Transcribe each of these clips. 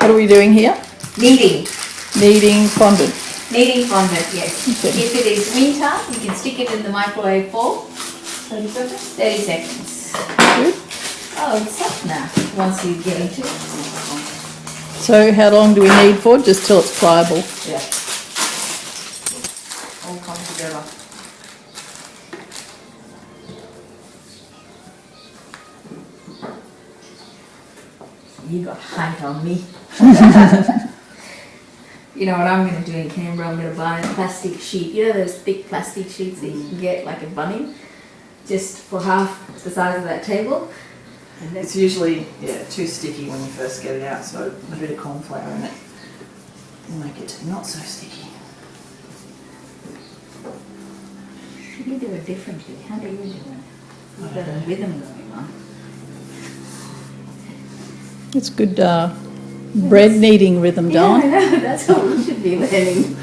What are we doing here? Kneading. Kneading fondant. Kneading fondant, yes. Okay. If it is winter, you can stick it in the microwave for 30 seconds. 30 seconds. Good. Oh, it's soft now once you get into it. So how long do we need for? Just till it's pliable. Yeah. All come together. You got height on me. You know what I'm going to do in Canberra? I'm going to buy a plastic sheet. You know those thick plastic sheets that you can get like a bunny? Just for half the size of that table. And it's usually, too sticky when you first get it out, so a bit of corn flour in it will make it not so sticky. You do it differently. How do you do it? You've got a rhythm going on. It's good bread kneading rhythm, Yeah, darling. I know. That's what we should be learning.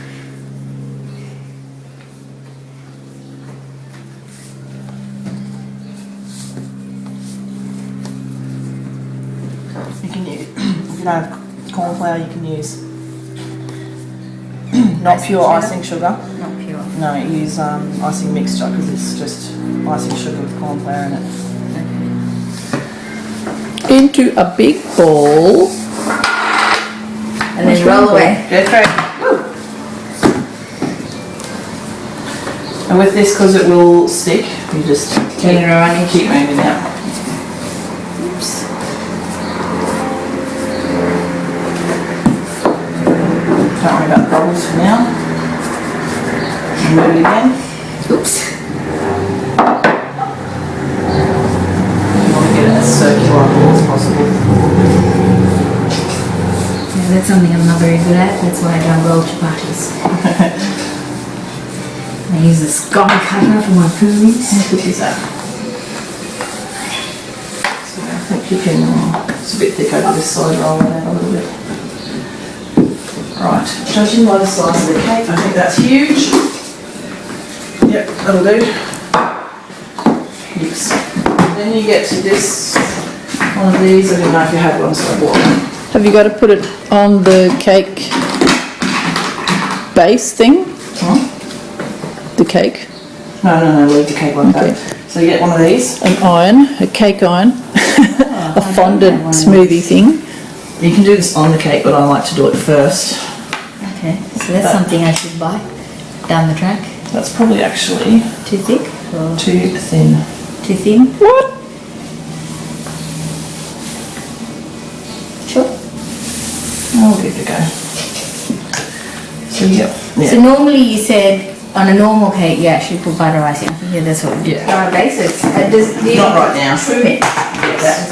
You can use, if you don't have corn flour, you can use not pure icing sugar. Not pure. No, use icing mixture because it's just icing sugar with corn flour in it. Into a big bowl. And then roll away. Go for it. And with this, because it will stick, you just Turn it around and keep moving out. Oops. Don't worry about the bubbles for now. And move it again. Oops. You want to get it as circular as possible. Yeah, that's something I'm not very good at. That's why I don't roll chapatis. I use a scone cutter for my puris. How quick is that? So I think you can, it's a bit thick over this side, roll it out a little bit. Right, judging by the size of the cake, I think that's huge. Yep, that'll do. Yes. Then you get to this, one of these, I didn't know if you had one, so I bought one. Have you got to put it on the cake base thing? Huh? The cake? No, leave the cake like that. So you get one of these. An iron, a cake iron, a fondant smoothie thing. You can do this on the cake, but I like to do it first. Okay, so that's something I should buy down the track. That's probably actually Too thick or too thin. too thin? What? Sure. I'll give it a go. So yeah. So normally you said on a normal cake, you actually put butter icing. I think that's what. Yeah. On a basis. Do you Not right now. Trim it. Yes.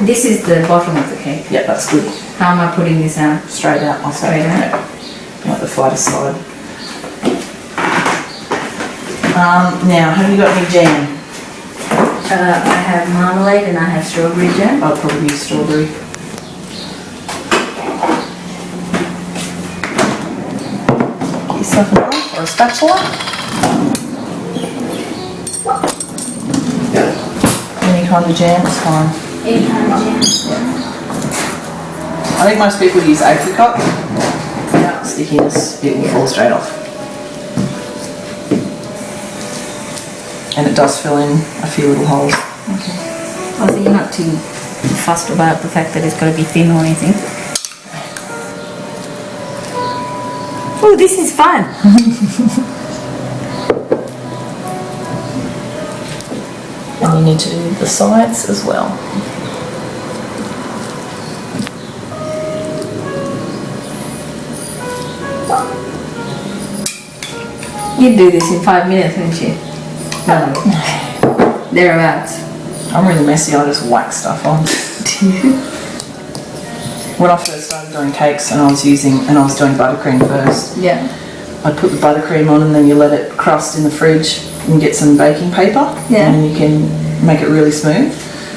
This is the bottom of the cake. Yeah, that's good. How am I putting this out? Straight out. I'll Straight out. Like the flatter side. Now, have you got any jam? I have marmalade and I have strawberry jam. I'll probably use strawberry. Get yourself a knife or a spatula. Any kind of jam is fine. Any kind of jam. I think most people use apricot. Without stickiness, it will fall straight off. And it does fill in a few little holes. Okay. Oh, so you're not too fussed about the fact that it's got to be thin or anything? Oh, this is fun. And you need to do the sides as well. You'd do this in 5 minutes, wouldn't you? No. Thereabouts. I'm really messy, I just whack stuff on. When I first started doing cakes and I was doing buttercream first, Yeah. I'd put the buttercream on and then you let it crust in the fridge and get some baking paper. Yeah. And you can make it really smooth.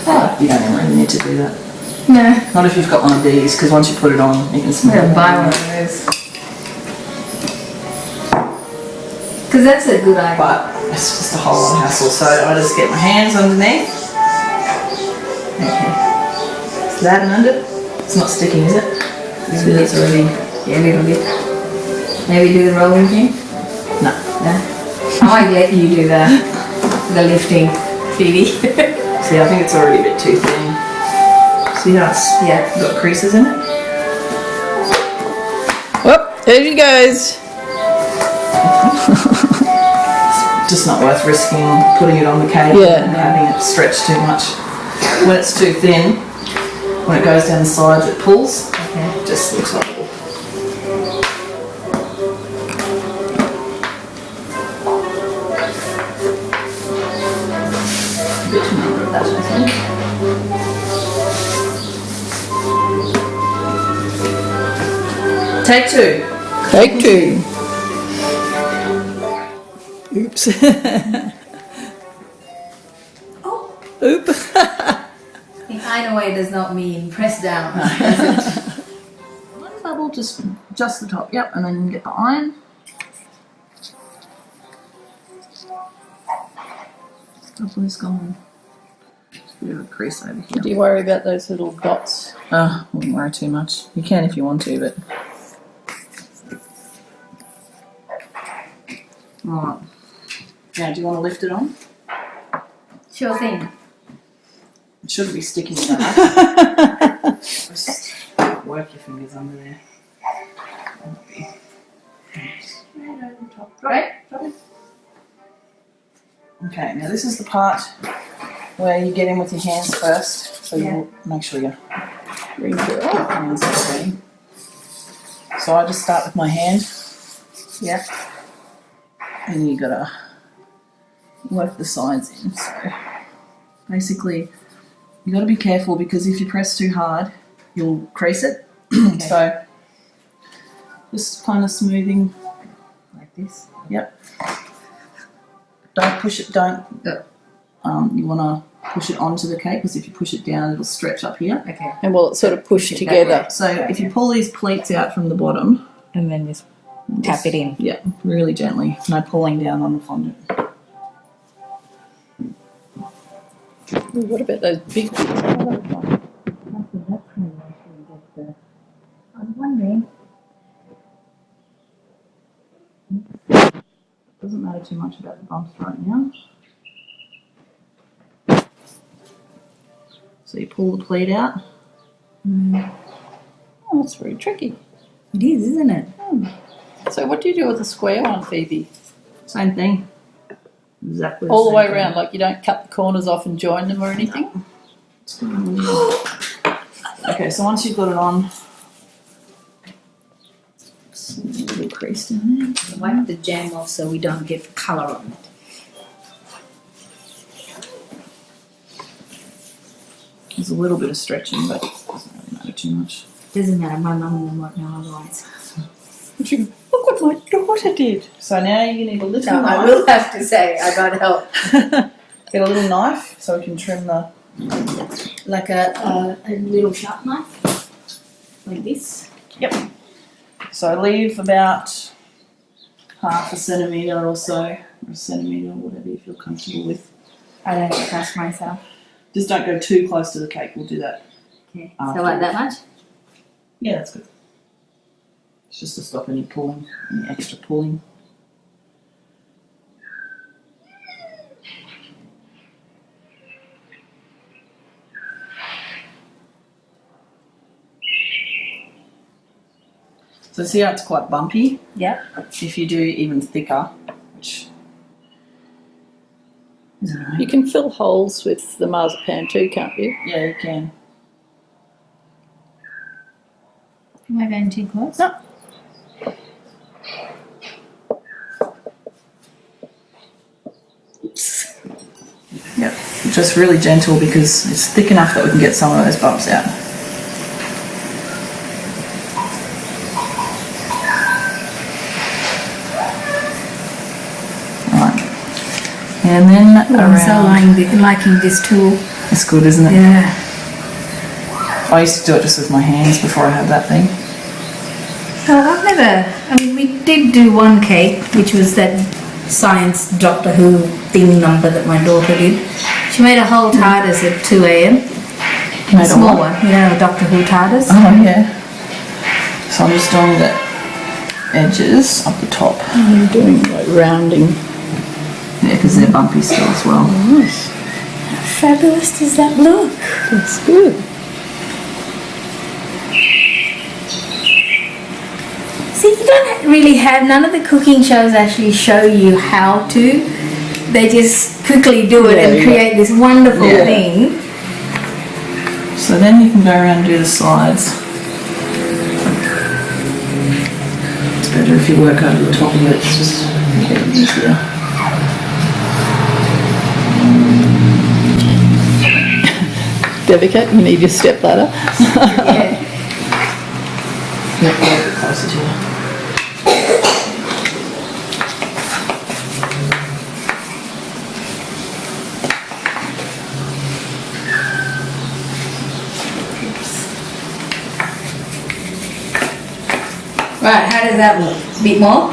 Oh. You don't even really need to do that. No. Not if you've got one of these, because once you put it on, you can I'm smooth going to it. buy one of those. Because that's a good idea. But it's just a whole lot of hassle, so I just get my hands underneath. Okay. Flatten under, It's not sticking, is it? See, that's already. Yeah, a little bit. Maybe do the rolling thing? No. No? I might let you do the lifting, Phoebe. See, I think it's already a bit too thin. See how it's got creases in it? Whoop, there she goes. Just not worth risking putting it on the cake and having it stretch too much. When it's too thin, when it goes down the sides, it pulls. Okay. It just looks horrible. A bit too much of that, I think. Take two. Take two. Oops. Oh, Oop. in either way does not mean press down. One bubble, just the top. Yep, and then get the iron. Bubble is gone. Bit of a crease over here. Do you worry about those little dots? Oh, wouldn't worry too much. You can if you want to, but. Alright. Now, do you want to lift it on? Sure thing. It shouldn't be sticking to that. Just work your fingers under there. Right? Okay, now this is the part where you get in with your hands first. So you make sure your hands are ready. So I just start with my hand. Yeah. And you gotta work the sides in. So basically, you gotta be careful because if you press too hard, you'll crease it. Okay. So just kind of smoothing Like this. Yep. Don't push it. Don't. You wanna push it onto the cake because if you push it down, it'll stretch up here. Okay. And will it sort of push together? So if you pull these pleats out from the bottom, And then just tap it in. yeah, really gently. No pulling down on the fondant. Ooh, what about those big ones? I was wondering. Doesn't matter too much about the bumps right now. So you pull the pleat out. Oh, that's very tricky. It is, isn't it? So what do you do with the square one, Phoebe? Same thing. Exactly. All the same way thing. around, like you don't cut the corners off and join them or anything? Okay, so once you've got it on, just a little crease down there. Wipe the jam off so we don't get colour on it. There's a little bit of stretching, but it doesn't really matter too much. Doesn't matter, my mum won't know otherwise. Look what my daughter did. So now you need a little So I knife. will have to say, I got help. Get a little knife so we can trim the. Like a little sharp knife. Like this. Yep. So leave about half a centimetre or so, or a centimetre or whatever you feel comfortable with. I don't trust myself. Just don't go too close to the cake. We'll do that. Okay. After. So like that much? Yeah, that's good. It's just to stop any pulling, any extra pulling. So see how it's quite bumpy? Yeah. If you do even thicker, which is alright. You can fill holes with the marzipan too, can't you? Yeah, you can. Am I going too close? No. Oops. Yep, just really gentle because it's thick enough that we can get some of those bumps out. Right. And then I'm so around. liking this tool. It's good, isn't it? Yeah. I used to do it just with my hands before I had that thing. Oh, I've never. I mean, we did do one cake, which was that science Doctor Who theme number that my daughter did. She made a whole TARDIS at 2 a.m. Made a small what? one, Doctor Who TARDIS. Oh yeah. So I'm just doing the edges up the top. I'm doing like rounding. Yeah, because they're bumpy still as well. Nice. How fabulous does that look? That's good. See, you don't really have, none of the cooking shows actually show you how to. They just quickly do it and create this wonderful thing. So then you can go around and do the sides. It's better if you work over the top of it, it's just a bit easier. Devika, you need your step ladder. Yeah. Yep, a little bit closer to you. Right, how does that look? A bit more?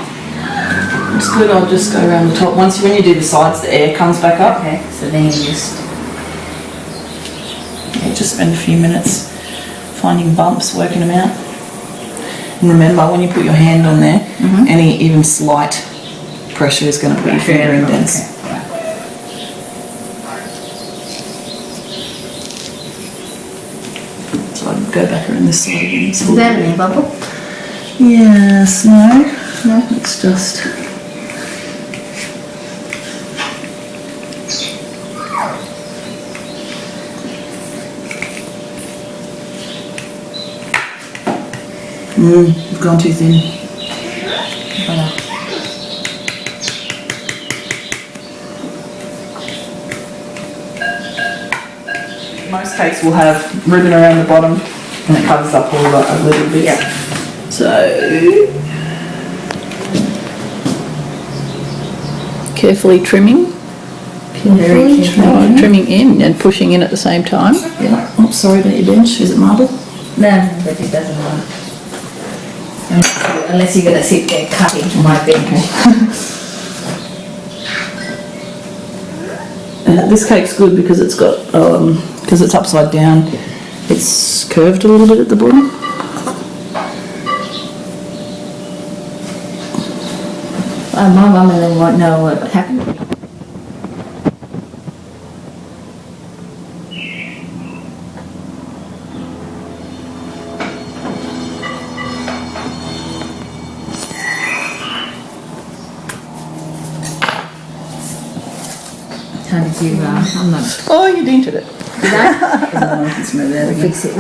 It's good, I'll just go around the top. When you do the sides, the air comes back up. Okay, so then you just... Yeah, just spend a few minutes finding bumps, working them out. And remember, when you put your hand on there, any even slight pressure is going to put your finger in dents. So I'd go back around this side again. Is that an air bubble? Yes, no, it's just... you've gone too thin. Most cakes will have ribbon around the bottom and it covers up all that a little bit. Yeah. So, Carefully trimming. Very carefully. Trimming in and pushing in at the same time. yeah. Oh, sorry about your bench. Is it marble? No, but it doesn't work. Unless you're going to sit there cutting my bench. This cake's good because it's got, because it's upside down, it's curved a little bit at the bottom. My mum and them won't know what happened. How did you, I'm not... Oh, you dented it. Did I? I can smooth that again. Fix it.